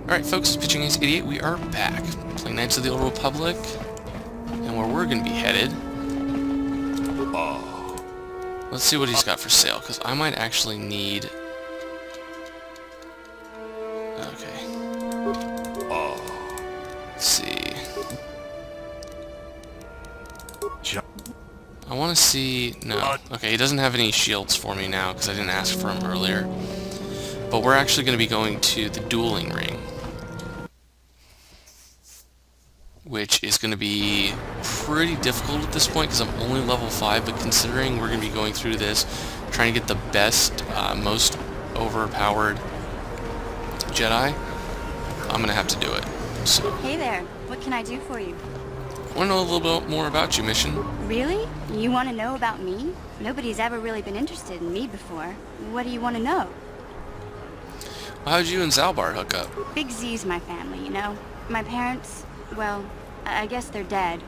Alright folks, Pitching Ace 88, we are back. Playing Knights of the Old Republic. And where we're going to be headed... Let's see what he's got for sale, because I might actually need... Okay. Let's see... I want to see... No. Okay, he doesn't have any shields for me now, because I didn't ask for them earlier. But we're actually going to be going to the Dueling Ring, which is going to be pretty difficult at this point because I'm only level 5, but considering we're going to be going through this, trying to get the best, most overpowered Jedi, I'm going to have to do it. So, hey there, what can I do for you? I want to know a little bit more about you, Mission. Really? You want to know about me? Nobody's ever really been interested in me before. What do you want to know? Well, how'd you and Zalbar hook up? Big Z's my family, you know? My parents, well, I guess they're dead.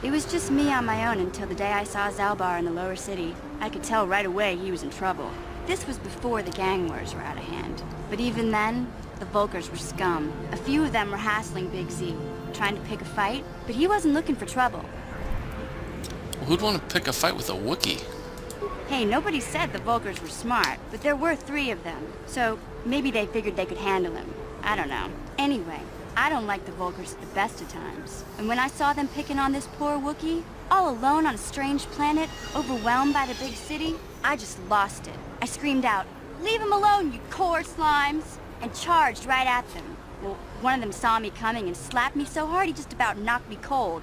It was just me on my own until the day I saw Zalbar in the lower city. I could tell right away he was in trouble. This was before the gang wars were out of hand. But even then, the Volkers were scum. A few of them were hassling Big Z, trying to pick a fight, but he wasn't looking for trouble. Well, who'd want to pick a fight with a Wookiee? Hey, nobody said the Volkers were smart, but there were 3 of them, so maybe they figured they could handle him. I don't know. Anyway, I don't like the Volkers at the best of times. And when I saw them picking on this poor Wookiee, all alone on a strange planet, overwhelmed by the big city, I just lost it. I screamed out, "Leave him alone, you core slimes!" and charged right at them. Well, one of them saw me coming and slapped me so hard he just about knocked me cold.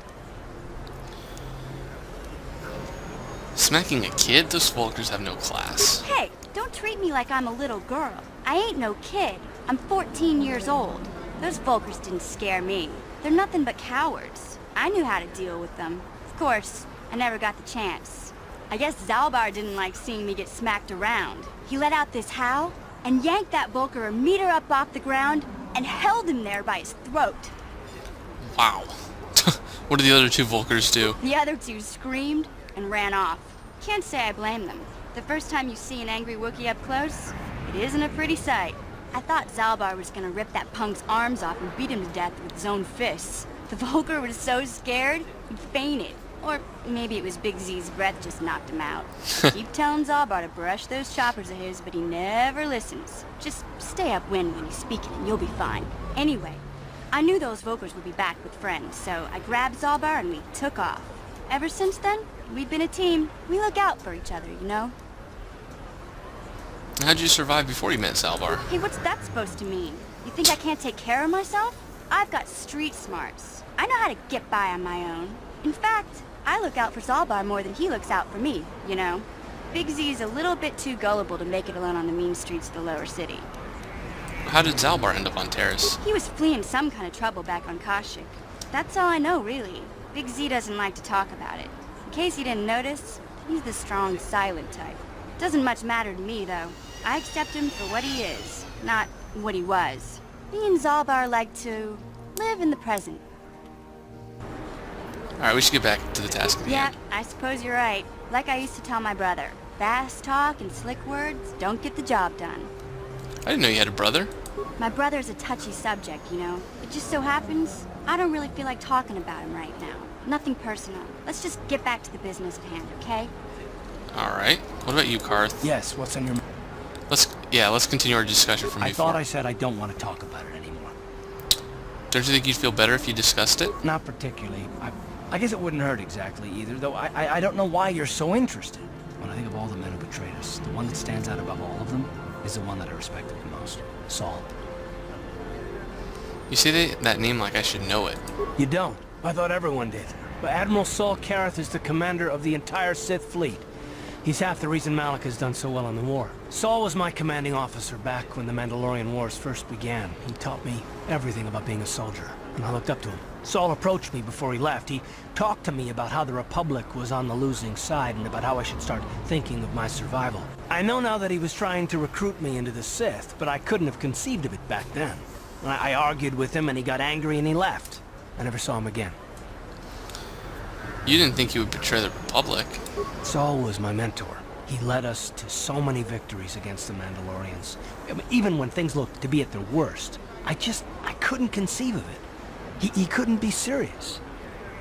Smacking a kid? Those Volkers have no class. Hey, don't treat me like I'm a little girl. I ain't no kid. I'm 14 years old. Those Volkers didn't scare me. They're nothing but cowards. I knew how to deal with them. Of course, I never got the chance. I guess Zalbar didn't like seeing me get smacked around. He let out this howl and yanked that Volker a meter up off the ground and held him there by his throat. Wow. What did the other 2 Volkers do? The other 2 screamed and ran off. Can't say I blame them. The first time you see an angry Wookiee up close, it isn't a pretty sight. I thought Zalbar was gonna rip that punk's arms off and beat him to death with his own fists. The Volker was so scared, he fainted. Or maybe it was Big Z's breath just knocked him out. I keep telling Zalbar to brush those choppers of his, but he never listens. Just stay upwind when he's speaking and you'll be fine. Anyway, I knew those Volkers would be back with friends, so I grabbed Zalbar and we took off. Ever since then, we've been a team. We look out for each other, you know? How'd you survive before you met Zalbar? Hey, what's that supposed to mean? You think I can't take care of myself? I've got street smarts. I know how to get by on my own. In fact, I look out for Zalbar more than he looks out for me, you know? Big Z's a little bit too gullible to make it alone on the mean streets of the lower city. How did Zalbar end up on Terrace? He was fleeing some kind of trouble back on Kashyyyk. That's all I know, really. Big Z doesn't like to talk about it. In case you didn't notice, he's the strong, silent type. Doesn't much matter to me, though. I accept him for what he is, not what he was. Me and Zalbar like to live in the present. Alright, we should get back to the task at the Yeah, end. I suppose you're right. Like I used to tell my brother, fast talk and slick words don't get the job done. I didn't know you had a brother. My brother's a touchy subject, you know. It just so happens, I don't really feel like talking about him right now. Nothing personal. Let's just get back to the business at hand, okay? Alright. What about you, Karth? Yes, what's on your mind? Let's continue our discussion from I before. thought I said I don't want to talk about it anymore. Don't you think you'd feel better if you discussed it? Not particularly. I guess it wouldn't hurt exactly either, though I don't know why you're so interested. When I think of all the men who betrayed us, the one that stands out above all of them is the one that I respected the most. Saul. You say that name like I should know it. You don't. I thought everyone did. But Admiral Saul Karath is the commander of the entire Sith fleet. He's half the reason Malak has done so well in the war. Saul was my commanding officer back when the Mandalorian Wars first began. He taught me everything about being a soldier, and I looked up to him. Saul approached me before he left. He talked to me about how the Republic was on the losing side and about how I should start thinking of my survival. I know now that he was trying to recruit me into the Sith, but I couldn't have conceived of it back then. I argued with him and he got angry and he left. I never saw him again. You didn't think you would betray the Republic. Saul was my mentor. He led us to so many victories against the Mandalorians. I mean, even when things looked to be at their worst, I couldn't conceive of it. He couldn't be serious.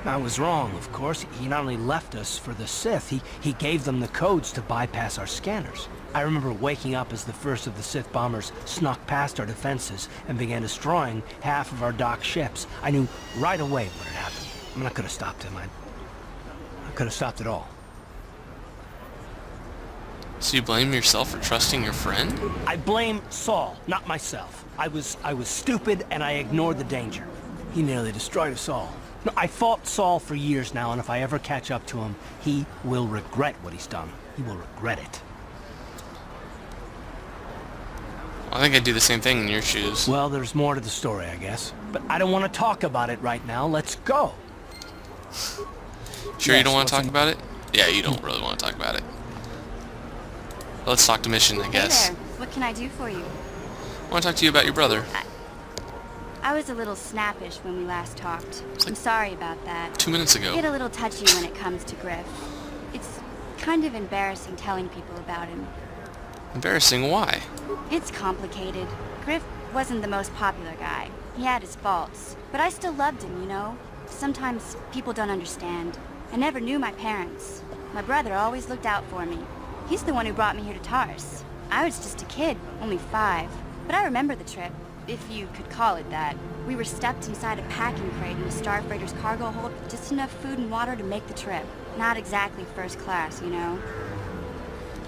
I was wrong, of course. He not only left us for the Sith, he gave them the codes to bypass our scanners. I remember waking up as the first of the Sith bombers snuck past our defenses and began destroying half of our docked ships. I knew right away what had happened. I mean, I could have stopped him. I could have stopped it all. So you blame yourself for trusting your friend? I blame Saul, not myself. I was stupid and I ignored the danger. He nearly destroyed us all. No, I fought Saul for years now, and if I ever catch up to him, he will regret what he's done. He will regret it. I think I'd do the same thing in your shoes. Well, there's more to the story, I guess. But I don't want to talk about it right now. Let's go. Sure you don't want to talk about it? Yeah, you don't really want to talk about it. Let's talk to Mission, I guess. Hey there. What can I do for you? I want to talk to you about your brother. I was a little snappish when we last talked. I'm sorry about that. 2 minutes I ago. get a little touchy when it comes to Griff. It's kind of embarrassing telling people about him. Embarrassing, why? It's complicated. Griff wasn't the most popular guy. He had his faults. But I still loved him, you know? Sometimes people don't understand. I never knew my parents. My brother always looked out for me. He's the one who brought me here to Tars. I was just a kid, only 5. But I remember the trip, if you could call it that. We were stuffed inside a packing crate in a starfreighter's cargo hold with just enough food and water to make the trip. Not exactly first class, you know?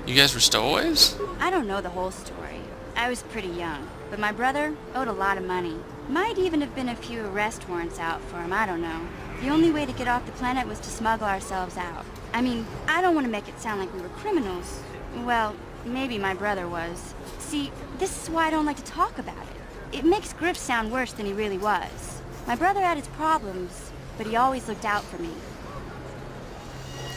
You guys were stowaways? I don't know the whole story. I was pretty young, but my brother owed a lot of money. Might even have been a few arrest warrants out for him, I don't know. The only way to get off the planet was to smuggle ourselves out. I mean, I don't want to make it sound like we were criminals. Well, maybe my brother was. See, this is why I don't like to talk about it. It makes Griff sound worse than he really was. My brother had his problems, but he always looked out for me.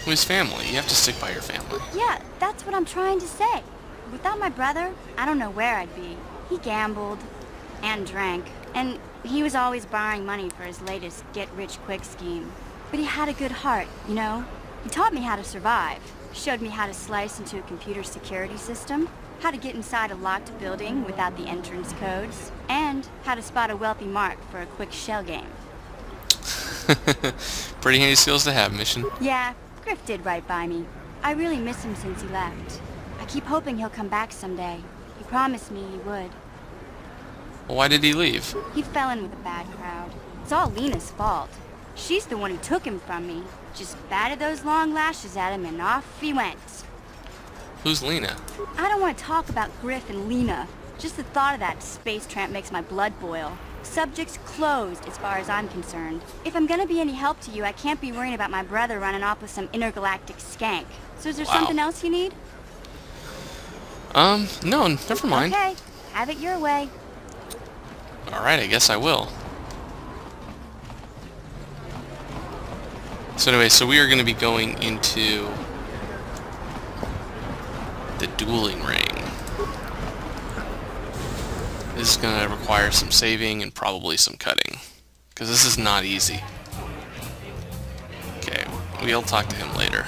Well, his family. You have to stick by your family. Yeah, that's what I'm trying to say. Without my brother, I don't know where I'd be. He gambled and drank, and he was always borrowing money for his latest get-rich-quick scheme. But he had a good heart, you know? He taught me how to survive, showed me how to slice into a computer security system, how to get inside a locked building without the entrance codes, and how to spot a wealthy mark for a quick shell game. Pretty handy skills to have, Mission. Yeah, Griff did right by me. I really miss him since he left. I keep hoping he'll come back someday. He promised me he would. Well, why did he leave? He fell in with a bad crowd. It's all Lena's fault. She's the one who took him from me. Just batted those long lashes at him and off he went. Who's Lena? I don't want to talk about Griff and Lena. Just the thought of that space tramp makes my blood boil. Subject's closed as far as I'm concerned. If I'm gonna be any help to you, I can't be worrying about my brother running off with some intergalactic skank. So is there something else you need? No, never mind. Okay, have it your way. Alright, I guess I will. So anyway, so we are going to be going into the dueling ring. This is going to require some saving and probably some cutting, because this is not easy. Okay, we'll talk to him later.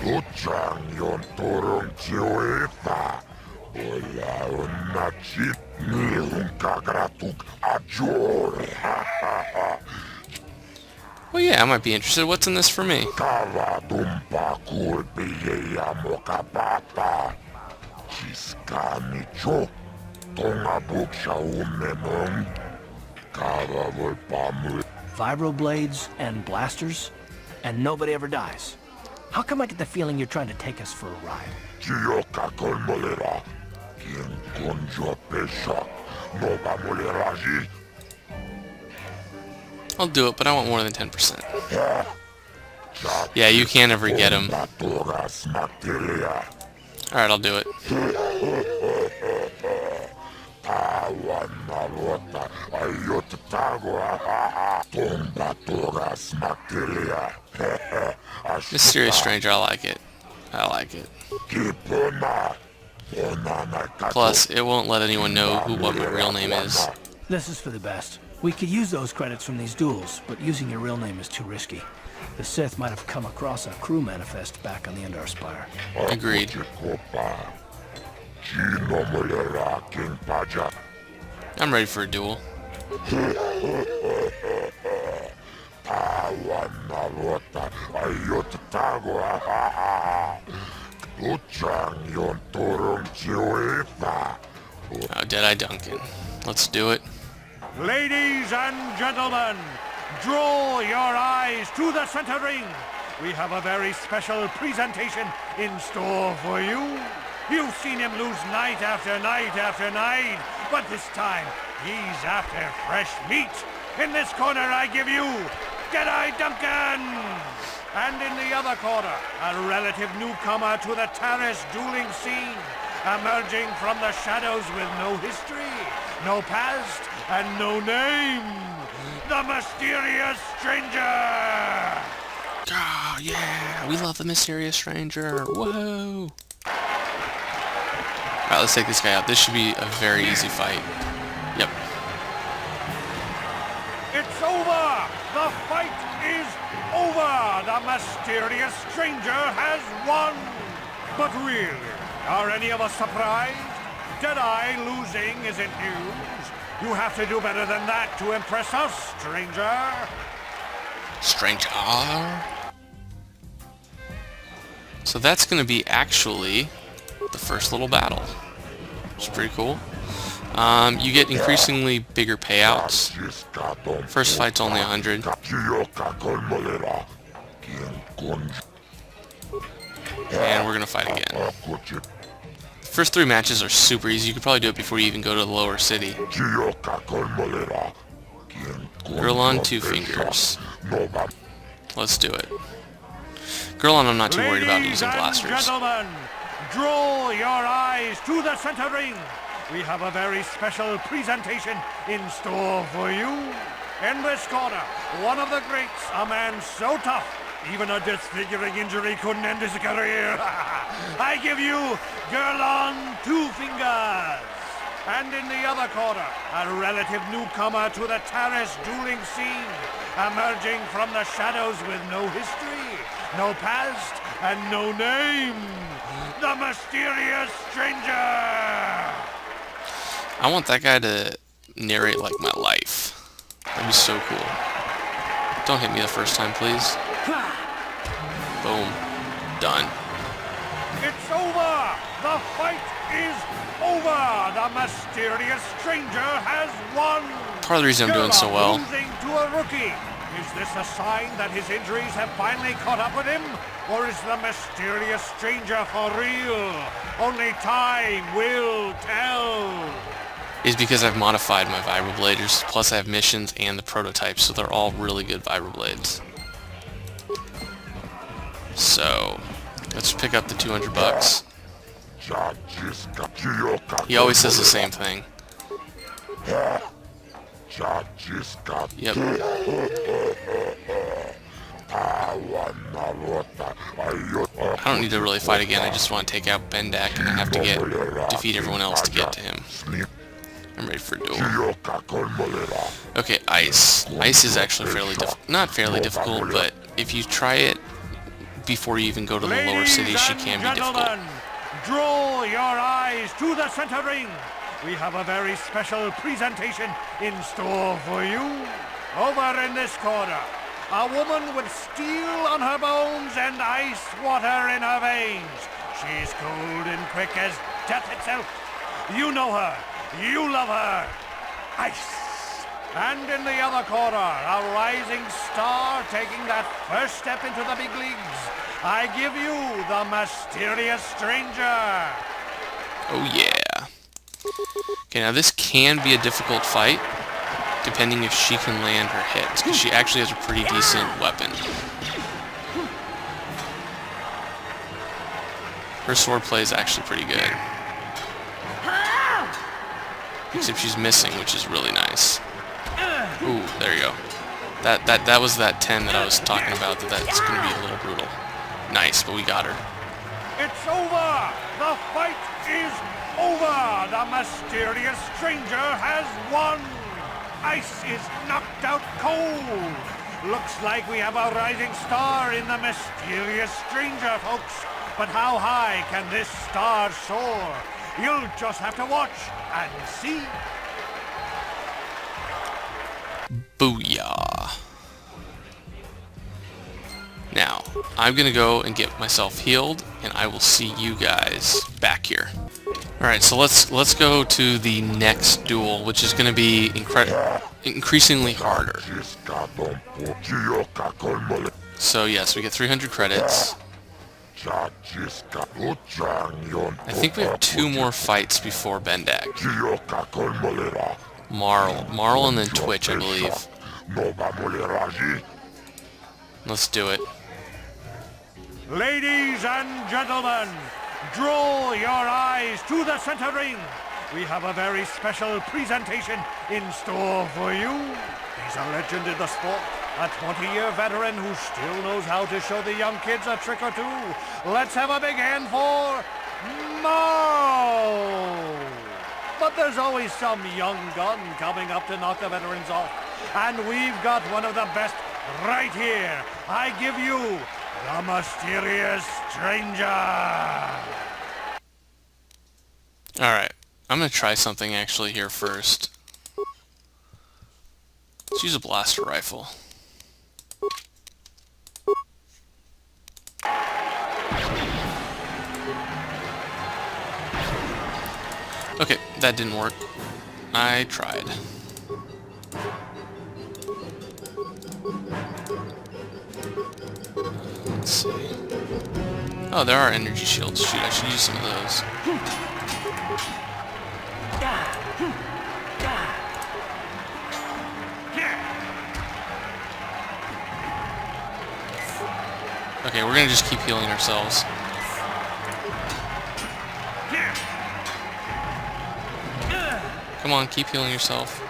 Tuchang turun ciueta. Ola unachit nihun kagratuk ajor. Well, yeah, I might be interested. What's in this for me? Kava dumpa kulpiya mokapata. Chiskamicho. Tonga buksha umemon. Kava volpamu. Vibroblades and blasters, and nobody ever dies. How come I get the feeling you're trying to take us for a ride? Chioka kolmolera. Quien conjo pesha. Nova moleraji. I'll do it, but I want more than 10%. Yeah, you can't ever get him. Alright, I'll do it. Mysterious stranger, I like it. I like it. Plus, it won't let anyone know what my real name is. This is for the best. We could use those credits from these duels, but using your real name is too risky. The Sith might have come across a crew manifest back on the Endar Spire. Agreed. I'm ready for a duel. Oh, Deadeye Duncan. Let's do it. Ladies and gentlemen, draw your eyes to the center ring. We have a very special presentation in store for you. You've seen him lose night after night after night, but this time he's after fresh meat. In this corner I give you Deadeye Duncan! And in the other corner, a relative newcomer to the terrace dueling scene, emerging from the shadows with no history, no past, and no name, the mysterious stranger! Ah, yeah, we love the mysterious stranger. Whoa! Alright, let's take this guy out. This should be a very easy fight. Yep. It's over! The fight is over! The mysterious stranger has won! But really, are any of us surprised? Deadeye losing isn't news. You have to do better than that to impress us, stranger. Stranger. So that's going to be actually the first little battle. Which is pretty cool. You get increasingly bigger payouts. First fight's only 100. And we're going to fight again. First 3 matches are super easy. You could probably do it before you even go to the lower city. Girl on 2 fingers. Let's do it. Girl on, I'm not too worried about using blasters. Ladies and gentlemen, draw your eyes to the center ring. We have a very special presentation in store for you. In this corner, one of the greats, a man so tough, even a disfiguring injury couldn't end his career. I give you Girl on 2 fingers. And in the other corner, a relative newcomer to the terrace dueling scene, emerging from the shadows with no history, no past, and no name, the mysterious stranger! I want that guy to narrate like my life. That'd be so cool. Don't hit me the first time, please. Boom. Done. It's over! The fight is over! The mysterious stranger has won! Part of the reason I'm doing so well. Losing to a rookie. Is this a sign that his injuries have finally caught up with him? Or is the mysterious stranger for real? Only time will tell. Is because I've modified my vibrobladers, plus I have missions and the prototypes, so they're all really good vibroblades. So, let's pick up the 200 bucks. He always says the same thing. Yep. I don't need to really fight again, I just want to take out Bendak and I have to defeat everyone else to get to him. I'm ready for a duel. Okay, Ice. Ice is actually not fairly difficult, but if you try it before you even go to the lower cities, she can be difficult. Draw your eyes to the center ring. We have a very special presentation in store for you. Over in this corner, a woman with steel on her bones and ice water in her veins. She's cold and quick as death itself. You know her. You love her. Ice. And in the other corner, a rising star taking that first step into the big leagues. I give you the mysterious stranger. Oh yeah. Okay, now this can be a difficult fight, depending if she can land her hits, because she actually has a pretty decent weapon. Her sword play is actually pretty good. Except she's missing, which is really nice. Ooh, there you go. That was that 10 that I was talking about, that's going to be a little brutal. Nice, but we got her. It's over! The fight is over! The mysterious stranger has won! ice is knocked out cold. Looks like we have a rising star in the mysterious stranger, folks. But how high can this star soar? You'll just have to watch and see. Booyah. Now, I'm gonna go and get myself healed, and I will see you guys back here. Alright, so let's go to the next duel, which is gonna be increasingly harder. So yes, we get 300 credits. I think we have 2 more fights before Bendak. Marl and then Twitch, I believe. Let's do it. Ladies and gentlemen, draw your eyes to the center ring. We have a very special presentation in store for you. He's a legend in the sport, a 20-year veteran who still knows how to show the young kids a trick or two. Let's have a big hand for Marl. But there's always some young gun coming up to knock the veterans off. And we've got one of the best right here. I give you the mysterious stranger. Alright, I'm gonna try something actually here first. Let's use a blaster rifle. Okay, that didn't work. I tried. Let's see. Oh, there are energy shields. Shoot, I should use some of those. Okay, we're gonna just keep healing ourselves. Come on, keep healing yourself.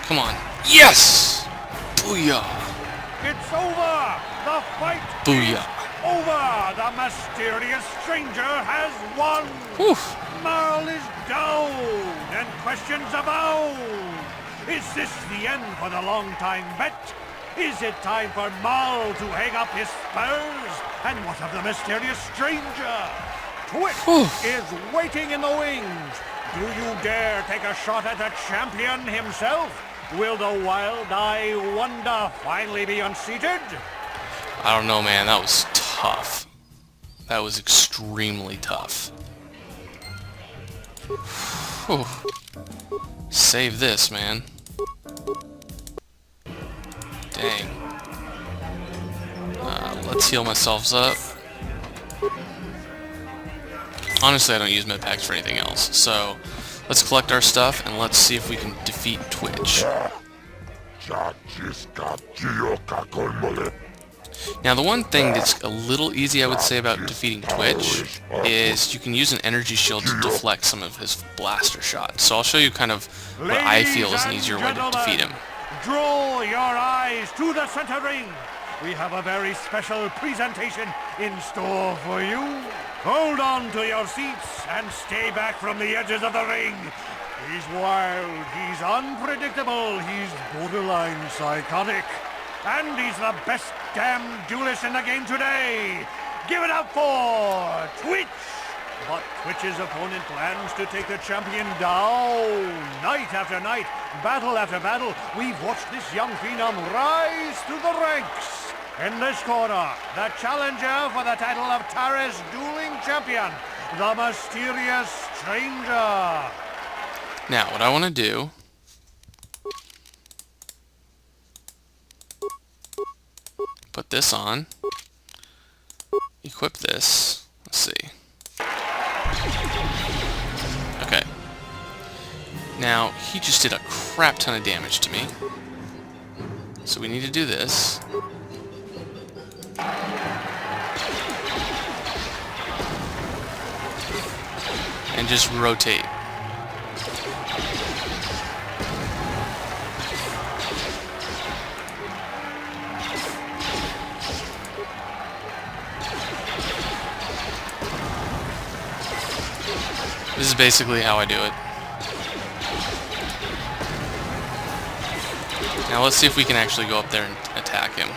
Come on. Yes! Booyah! It's over! The fight Booyah. is over! The mysterious stranger has won! Whew. Marl is down, and questions abound. Is this the end for the long-time bet? Is it time for Marl to hang up his spurs? And what of the mysterious stranger? Twitch is waiting in the wings. Do you dare take a shot at the champion himself? Will the wild-eye wonder finally be unseated? I don't know, man. That was tough. That was extremely tough. Whew. Save this, man. Dang. Let's heal myself up. Honestly, I don't use med packs for anything else, so let's collect our stuff and let's see if we can defeat Twitch. Now, the one thing that's a little easy, I would say, about defeating Twitch is you can use an energy shield to deflect some of his blaster shots. So I'll show you kind of what I feel is an easier way to defeat him. Draw your eyes to the center ring. We have a very special presentation in store for you. Hold on to your seats and stay back from the edges of the ring. He's wild, he's unpredictable, he's borderline psychotic. And he's the best damn duelist in the game today. Give it up for Twitch. But Twitch's opponent plans to take the champion down. Night after night, battle after battle, we've watched this young phenom rise through the ranks. In this corner, the challenger for the title of Tara's dueling champion, the mysterious stranger. Now, what I want to do put this on, equip this, let's see. Okay. Now, he just did a crap ton of damage to me. So we need to do this. And just rotate. This is basically how I do it. Now let's see if we can actually go up there and attack him.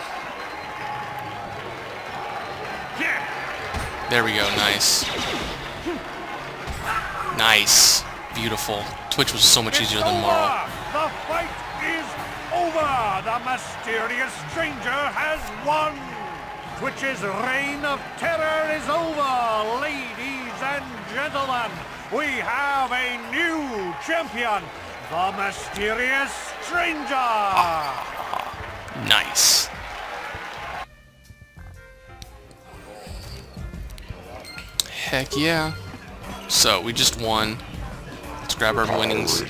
There we go, nice. Nice. Beautiful. Twitch was so much easier than Marl. The fight is over! The mysterious stranger has won! Twitch's reign of terror is over, ladies and gentlemen! We have a new champion, the mysterious stranger! Nice. Heck yeah. So, we just won. Let's grab our winnings.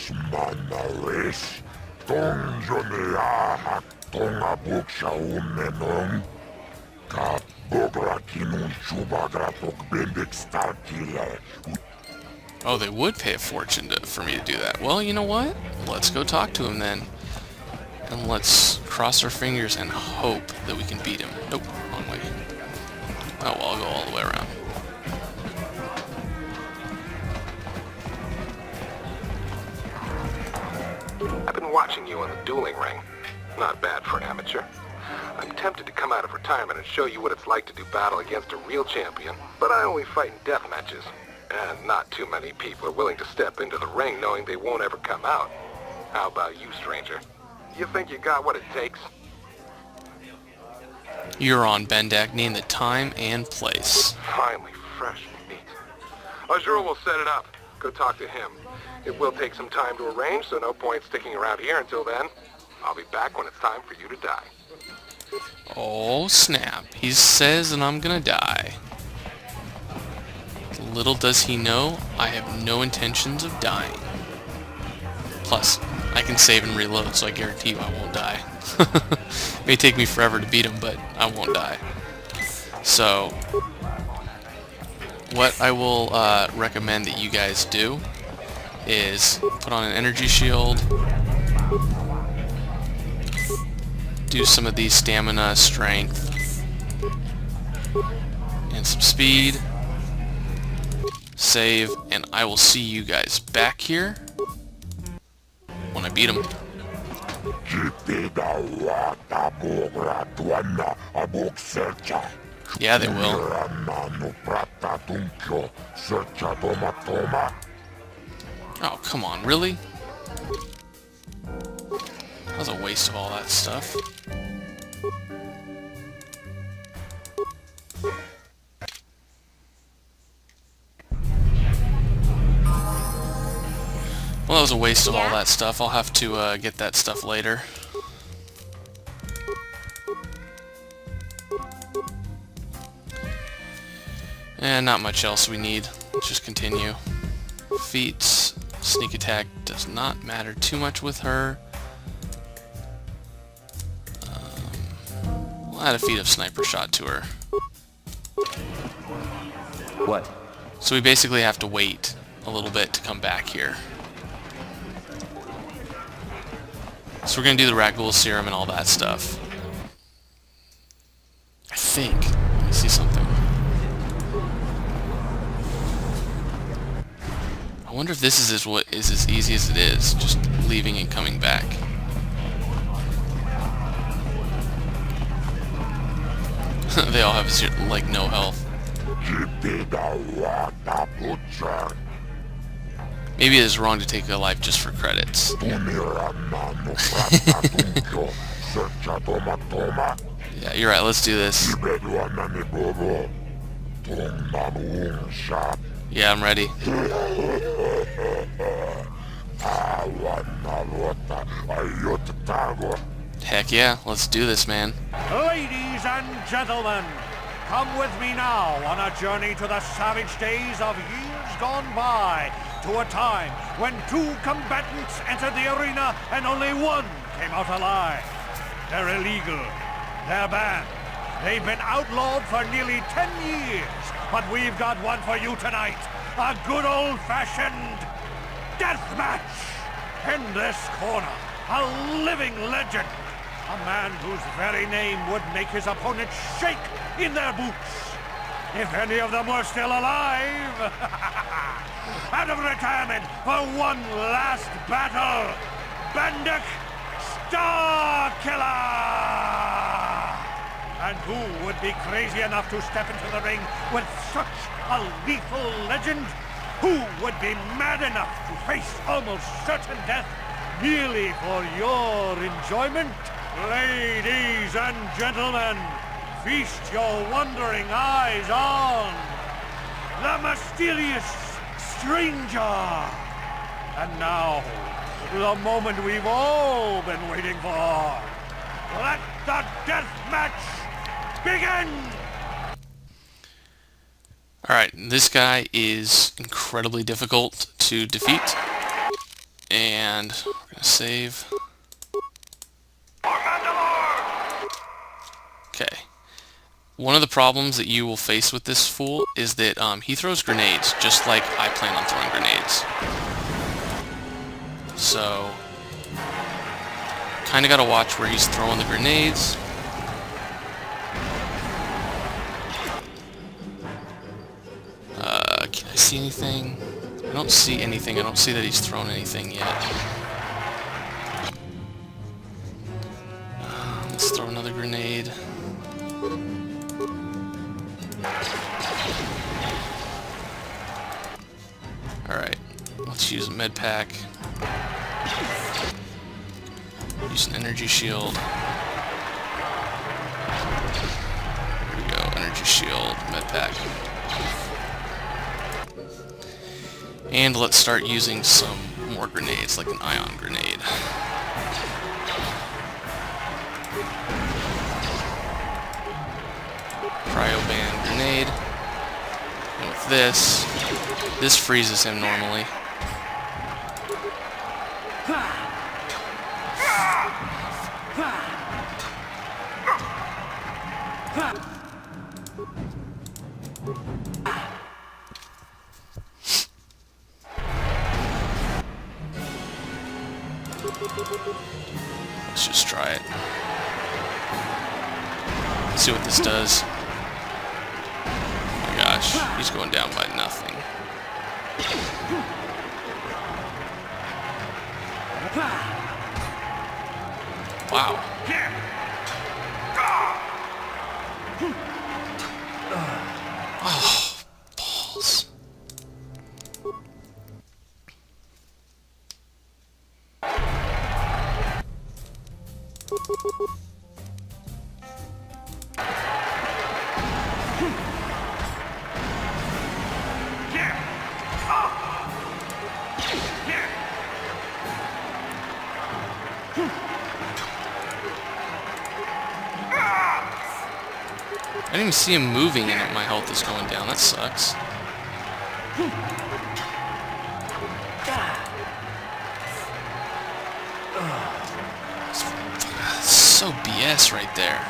Oh, they would pay a fortune for me to do that. Well, you know what? Let's go talk to him then. And let's cross our fingers and hope that we can beat him. Nope, wrong way. Oh, well, I'll go all the way around. I've been watching you on the dueling ring. Not bad for an amateur. I'm tempted to come out of retirement and show you what it's like to do battle against a real champion, but I only fight in death matches. And not too many people are willing to step into the ring knowing they won't ever come out. How about you, stranger? You think you got what it takes? You're on, Bendak. Name the time and place. Finally, fresh meat. Azure will set it up. Go talk to him. It will take some time to arrange, so no point sticking around here until then. I'll be back when it's time for you to die. Oh, snap. He says that I'm gonna die. Little does he know, I have no intentions of dying. Plus, I can save and reload, so I guarantee you I won't die. May take me forever to beat him, but I won't die. So, what I will recommend that you guys do is put on an energy shield, do some of these stamina, strength, and some speed, save, and I will see you guys back here when I beat him. Yeah, they will. Oh, come on, really? That was a waste of all that stuff. Well, that was a waste of all that stuff. I'll have to get that stuff later. And not much else we need. Let's just continue. Feats, sneak attack does not matter too much with her. We'll add a feat of sniper shot to her. What? So we basically have to wait a little bit to come back here. So we're going to do the Ragul serum and all that stuff. I think. Let me see something. I wonder if this is as easy as it is, just leaving and coming back. They all have like no health. Maybe it is wrong to take a life just for credits. Yeah, you're right. Let's do this. Yeah, I'm ready. Heck yeah, let's do this, man. Ladies and gentlemen, come with me now on a journey to the savage days of years gone by, to a time when two combatants entered the arena and only one came out alive. They're illegal. They're banned. They've been outlawed for nearly 10 years, but we've got one for you tonight. A good old-fashioned death match. In this corner, a living legend. A man whose very name would make his opponents shake in their boots. If any of them were still alive, out of retirement for one last battle. Banduk Star Killer! And who would be crazy enough to step into the ring with such a lethal legend? Who would be mad enough to face almost certain death merely for your enjoyment? Ladies and gentlemen, feast your wondering eyes on the mysterious stranger. And now, the moment we've all been waiting for. Let the death match begin! Alright, this guy is incredibly difficult to defeat. And we're going to save. Okay. One of the problems that you will face with this fool is that he throws grenades, just like I plan on throwing grenades. So, kind of got to watch where he's throwing the grenades. Can I see anything? I don't see anything. I don't see that he's thrown anything yet. Let's throw another grenade. Alright, let's use a med pack. Use an energy shield. There we go, energy shield, med pack. And let's start using some more grenades, like an ion grenade. Cryo-band grenade. And with this freezes him normally. Let's just try it. Let's see what this does. Oh my gosh, he's going down by nothing. Wow. Oh, balls. I didn't even see him moving and my health is going down. That sucks. That's so BS right there.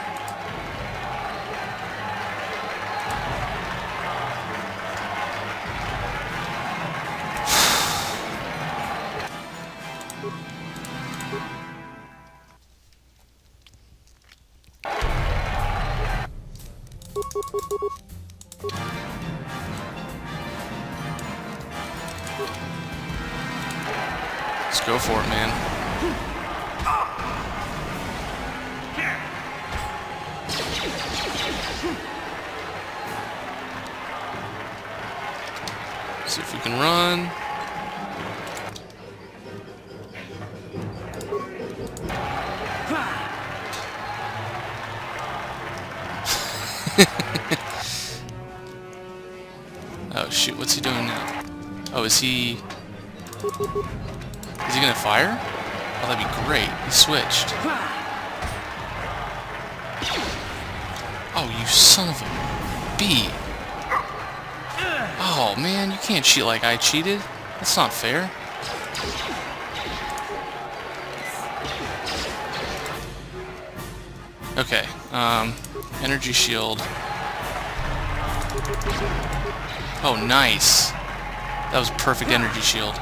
Let's go for it, man. See if we can run. Oh shoot, what's he doing now? Oh, is he gonna fire? Oh, that'd be great. He switched. Oh, you son of a bee. Oh man, you can't cheat like I cheated. That's not fair. Okay, energy shield. Oh, nice. That was perfect energy shield.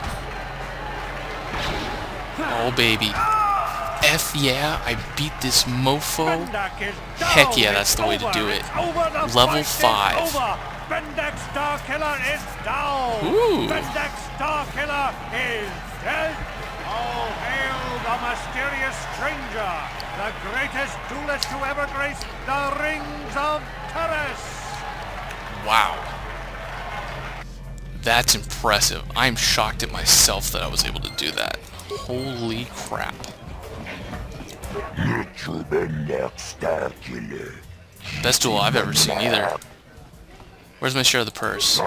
Oh, baby. F yeah, I beat this mofo. Heck yeah, that's the way to do it. Level 5. Bendex Starkiller is down! Ooh. Bendex Starkiller is dead! All hail the mysterious stranger, the greatest duelist to ever grace the rings of Terrace! Wow. That's impressive. I'm shocked at myself that I was able to do that. Holy crap. Best duel I've ever seen either. Where's my share of the purse? Ooh,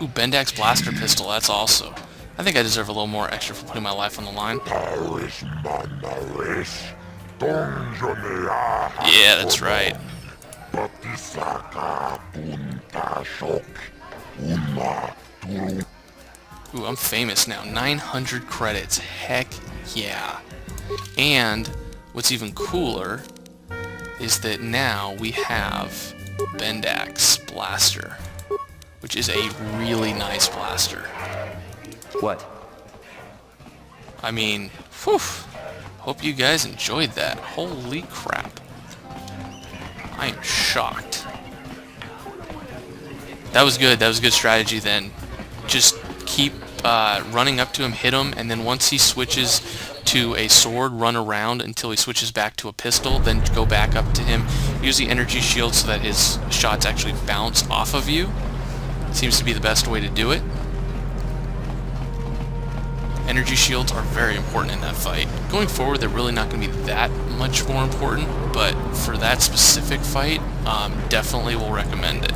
Bendak's blaster pistol, that's also. I think I deserve a little more extra for putting my life on the line. Yeah, that's right. Ooh, I'm famous now. 900 credits. Heck yeah. And what's even cooler is that now we have Bendak's blaster, which is a really nice blaster. What? I mean, whew. Hope you guys enjoyed that. Holy crap. I am shocked. That was good. That was a good strategy then. Just keep running up to him, hit him, and then once he switches to a sword, run around until he switches back to a pistol, then go back up to him. Use the energy shield so that his shots actually bounce off of you. Seems to be the best way to do it. Energy shields are very important in that fight. Going forward, they're really not going to be that much more important, but for that specific fight, definitely will recommend it.